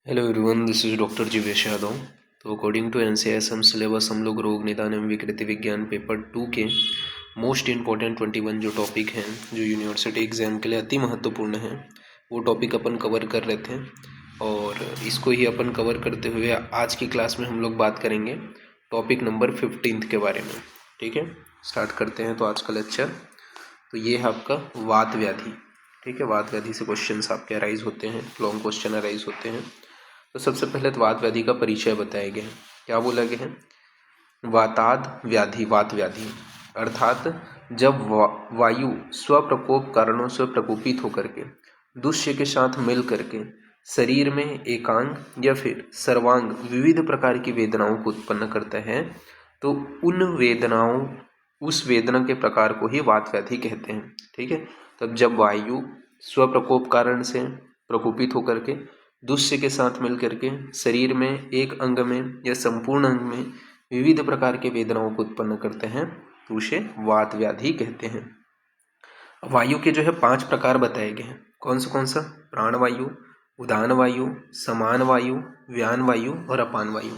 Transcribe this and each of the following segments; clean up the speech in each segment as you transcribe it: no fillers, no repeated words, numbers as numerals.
Hello everyone, this is doctor Jeevesh Yadav. तो according to NCSM syllabus हम लोग रोग निदान एवं विकृति विज्ञान पेपर 2 के मोस्ट इम्पॉर्टेंट 21 जो टॉपिक हैं जो यूनिवर्सिटी एग्जाम के लिए अति महत्वपूर्ण हैं वो टॉपिक अपन कवर कर रहे थे। और इसको ही अपन कवर करते हुए आज की क्लास में हम लोग बात करेंगे टॉपिक नंबर 15 के बारे में। ठीक है, स्टार्ट करते हैं। तो आज का लेक्चर तो ये है आपका वात व्याधि। ठीक है, वात व्याधि से क्वेश्चंस आपके अराइज होते हैं, लॉन्ग क्वेश्चन अराइज होते हैं। तो सबसे पहले तो वात व्याधि का परिचय बताया गया है। क्या बोला गया है? वाताद व्याधि, वात व्याधि अर्थात जब वायु स्वप्रकोप कारणों से प्रकोपित होकर के दुष्य के साथ मिल करके शरीर में एकांग या फिर सर्वांग विविध प्रकार की वेदनाओं को उत्पन्न करता है, तो उन वेदनाओं उस वेदना के प्रकार को ही वात व्याधि कहते हैं। ठीक है, तब जब वायु स्वप्रकोप कारण से प्रकोपित होकर के दुष्य के साथ मिल करके शरीर में एक अंग में या संपूर्ण अंग में विविध प्रकार के वेदनाओं को उत्पन्न करते हैं तो उसे वात व्याधि कहते हैं। वायु के जो है 5 प्रकार बताए गए हैं। कौन सा? प्राण वायु, उदान वायु, समान वायु, व्यान वायु और अपान वायु।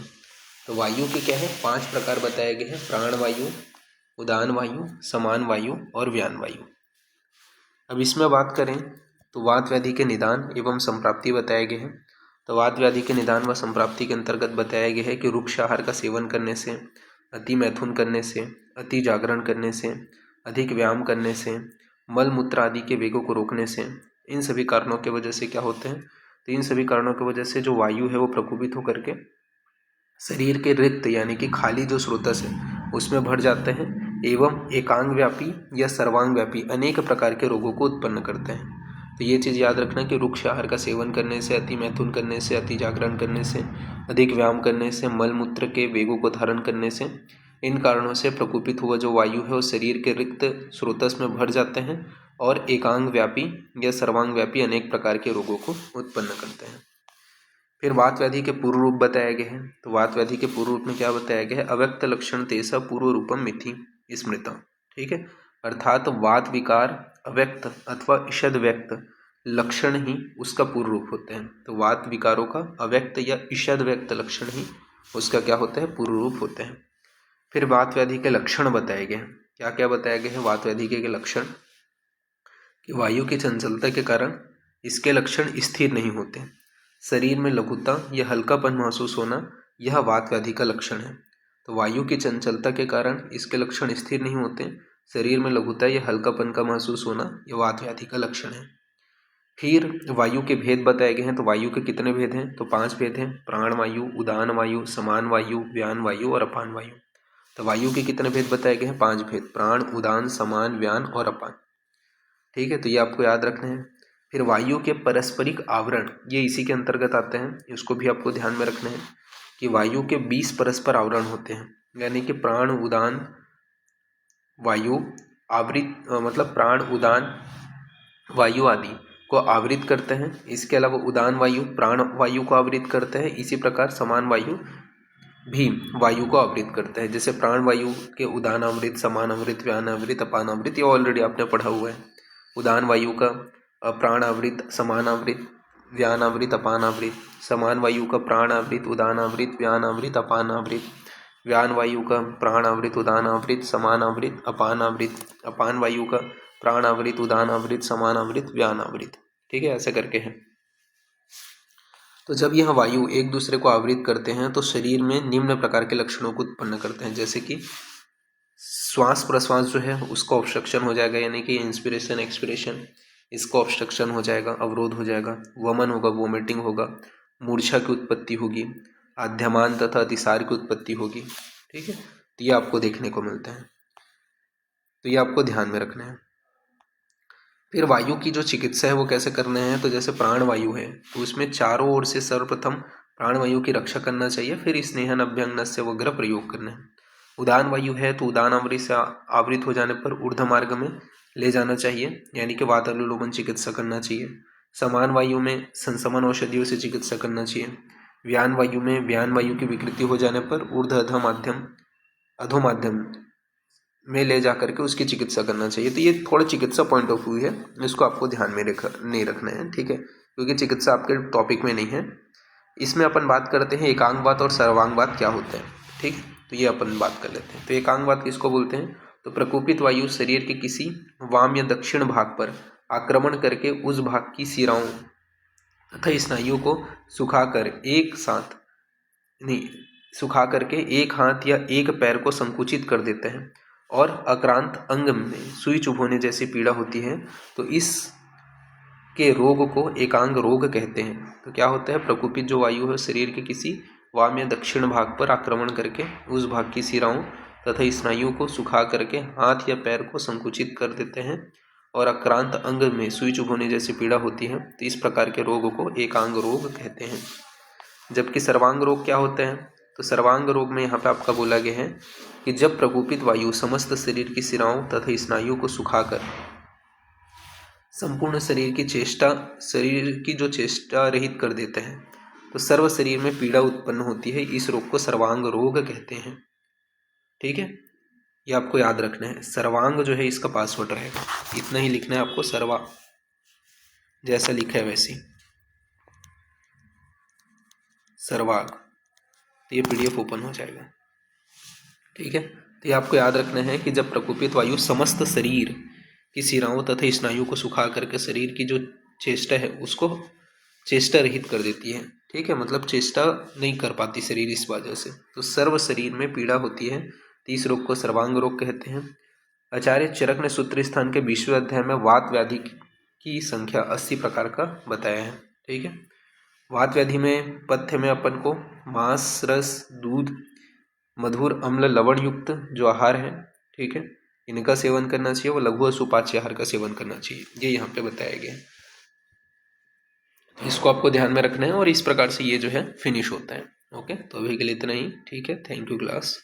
तो वायु के क्या है 5 प्रकार बताए गए हैं। प्राण वायु, उदान वायु, समान वायु और व्यान वायु। अब इसमें बात करें तो वात व्याधि के निदान एवं संप्राप्ति बताए गए हैं। तो वात व्याधि के निदान व संप्राप्ति के अंतर्गत बताया गया है कि रुक्ष आहार का सेवन करने से, अति मैथुन करने से, अति जागरण करने से, अधिक व्यायाम करने से, मल मूत्र आदि के वेगों को रोकने से, इन सभी कारणों के वजह से क्या होते हैं? तो इन सभी कारणों की वजह से जो वायु है वो प्रकोपित होकर के शरीर के रिक्त यानी कि खाली जो स्रोतस है उसमें भर जाते हैं एवं एकांग व्यापी या सर्वांग व्यापी अनेक प्रकार के रोगों को उत्पन्न करते हैं। तो ये चीज़ याद रखना कि रुक्ष आहार का सेवन करने से, अति मैथुन करने से, अति जागरण करने से, अधिक व्यायाम करने से, मल मूत्र के वेगों को धारण करने से, इन कारणों से प्रकोपित हुआ जो वायु है वो शरीर के रिक्त स्रोतस में भर जाते हैं और एकांग व्यापी या सर्वांग व्यापी अनेक प्रकार के रोगों को उत्पन्न करते हैं। फिर वात व्याधि के पूर्व रूप बताया गया है। तो वात व्याधि के पूर्व रूप में क्या बताया गया है? अव्यक्त लक्षण तेसा पूर्व रूपम मिथि स्मृता। ठीक है, अर्थात वात विकार अव्यक्त अथवा ईषद व्यक्त लक्षण ही उसका पूर्व रूप होते हैं। तो वात विकारों का अव्यक्त या ईषद व्यक्त लक्षण ही उसका क्या होता है? पूर्व रूप होते हैं। फिर वात व्याधि के लक्षण बताए गए हैं। क्या क्या बताया गया है वात व्याधि के लक्षण? कि वायु की चंचलता के कारण इसके लक्षण स्थिर नहीं होते, शरीर में लघुता या हल्कापन महसूस होना यह वात व्याधि का लक्षण है। तो वायु की चंचलता के कारण इसके लक्षण स्थिर नहीं होते, शरीर में लघुता या हल्कापन का महसूस होना यह वात व्याधि का लक्षण है। फिर वायु के भेद बताए गए हैं। तो वायु के कितने भेद हैं? तो 5 भेद हैं। प्राण वायु, उदान वायु, समान वायु, व्यान वायु और अपान वायु। तो वायु के कितने भेद बताए गए हैं? 5 भेद, प्राण, उदान, समान, व्यान और अपान। ठीक है, तो ये आपको याद रखना है। फिर वायु के पारस्परिक आवरण, ये इसी के अंतर्गत आते हैं, इसको भी आपको ध्यान में रखना है कि वायु के 20 परस्पर आवरण होते हैं। यानी कि प्राण उदान वायु आवृत मतलब प्राण उदान वायु आदि को आवृत करते हैं। इसके अलावा उदान वायु प्राण वायु को आवृत करते हैं। इसी प्रकार समान वायु भी वायु को आवृत करते हैं। जैसे प्राण वायु के उदान अमृत, समान अमृत, व्यान अमृत, अपान अमृत, ये ऑलरेडी आपने पढ़ा हुआ है। उदान वायु का प्राण अमृत, समान अमृत, व्यान अमृत, अपान अमृत। समान वायु का प्राण अमृत, उदान अमृत, व्यान अमृत, अपान अमृत। व्यान वायु का प्राण अमृत, उदान अमृत, समान अमृत, अपान अमृत। अपान वायु का प्राण अमृत, उदान अमृत, समान अमृत, व्यान अमृत। ठीक है, ऐसे करके है। तो जब यह वायु एक दूसरे को आवृत करते हैं तो शरीर में निम्न प्रकार के लक्षणों को उत्पन्न करते हैं, जैसे कि श्वास प्रश्वास जो है उसका ऑब्स्ट्रक्शन हो जाएगा, यानी कि इंस्पिरेशन एक्सपिरेशन इसका ऑब्स्ट्रक्शन हो जाएगा, अवरोध हो जाएगा, वमन होगा, वोमिटिंग होगा, मूर्छा की उत्पत्ति होगी, आद्यमान तथा अतिसार की उत्पत्ति होगी। ठीक है, तो ये आपको देखने को मिलता है, तो ये आपको ध्यान में रखना है। फिर वायु की जो चिकित्सा है वो कैसे करना है? तो जैसे प्राण वायु है तो उसमें चारों ओर से सर्वप्रथम प्राण वायु की रक्षा करना चाहिए, फिर स्नेहन अभ्यंगनस्य वगैरह प्रयोग करना है। उदान वायु है तो उदान अमृत से आवृत हो जाने पर ऊर्ध्व मार्ग में ले जाना चाहिए, यानी कि वातानुलोमन चिकित्सा करना चाहिए। समान वायु में संसमन औषधियों से चिकित्सा करना चाहिए। व्यान वायु में व्यान वायु की विकृति हो जाने पर ऊर्ध्व अधो माध्यम अधोमाध्यम में ले जा करके उसकी चिकित्सा करना चाहिए। तो ये थोड़ा चिकित्सा पॉइंट ऑफ व्यू है, इसको आपको ध्यान में नहीं रखना है। ठीक है, क्योंकि चिकित्सा आपके टॉपिक में नहीं है। इसमें अपन बात करते हैं एकांगवात और सर्वांगवात क्या होता है। ठीक, तो ये अपन बात कर लेते हैं। तो एकांगवात किसको बोलते हैं? तो प्रकोपित वायु शरीर के किसी वाम या दक्षिण भाग पर आक्रमण करके उस भाग की शिराओं तथा स्नायुओं को सुखाकर एक साथ नहीं सुखा करके एक हाथ या एक पैर को संकुचित कर देते हैं और आक्रांत अंग में सुई चुभ होने जैसी पीड़ा होती है, तो इस के रोग को एकांग रोग कहते हैं। तो क्या होता है? प्रकोपित जो वायु है शरीर के किसी वाम या दक्षिण भाग पर आक्रमण करके उस भाग की शिराओं तथा स्नायुओं को सुखा करके हाथ या पैर को संकुचित कर देते हैं और आक्रांत अंग में सुई चुभ होने जैसी पीड़ा होती है, तो इस प्रकार के रोग को एकांग रोग कहते हैं। जबकि सर्वांग रोग क्या होते हैं? तो सर्वांग रोग में यहाँ पे आपका बोला गया है कि जब प्रकोपित वायु समस्त शरीर की शिराओं तथा स्नायुओं को सुखाकर संपूर्ण शरीर की जो चेष्टा रहित कर देते हैं, तो सर्व शरीर में पीड़ा उत्पन्न होती है। इस रोग को सर्वांग रोग कहते हैं। ठीक है, ये आपको याद रखना है। सर्वांग जो है इसका पासवर्ड रहेगा, इतना ही लिखना है आपको, सर्वा जैसा लिखा है वैसे सर्वाग, तो ये पीडीएफ ओपन हो जाएगा। ठीक है, तो ये आपको याद रखना है कि जब प्रकोपित वायु समस्त शरीर की शिराओं तथा स्नायुओं को सुखा करके शरीर की जो चेष्टा है उसको चेष्टा रहित कर देती है। ठीक है, मतलब चेष्टा नहीं कर पाती शरीर इस वजह से, तो सर्व शरीर में पीड़ा होती है। इस रोग को सर्वांग रोग कहते हैं। आचार्य चरक ने सूत्र स्थान के 20वें अध्याय में वात व्याधि की संख्या 80 प्रकार का बताया है। ठीक है, वात व्याधि में पथ्य में अपन को मांस, रस, दूध, मधुर, अम्ल, लवण युक्त जो आहार है, ठीक है, इनका सेवन करना चाहिए। वो लघु और सुपाच्य आहार का सेवन करना चाहिए, ये यहाँ पे बताया गया है। इसको आपको ध्यान में रखना है और इस प्रकार से ये जो है फिनिश होता है। ओके, तो अभी के लिए इतना ही। ठीक है, थैंक यू क्लास।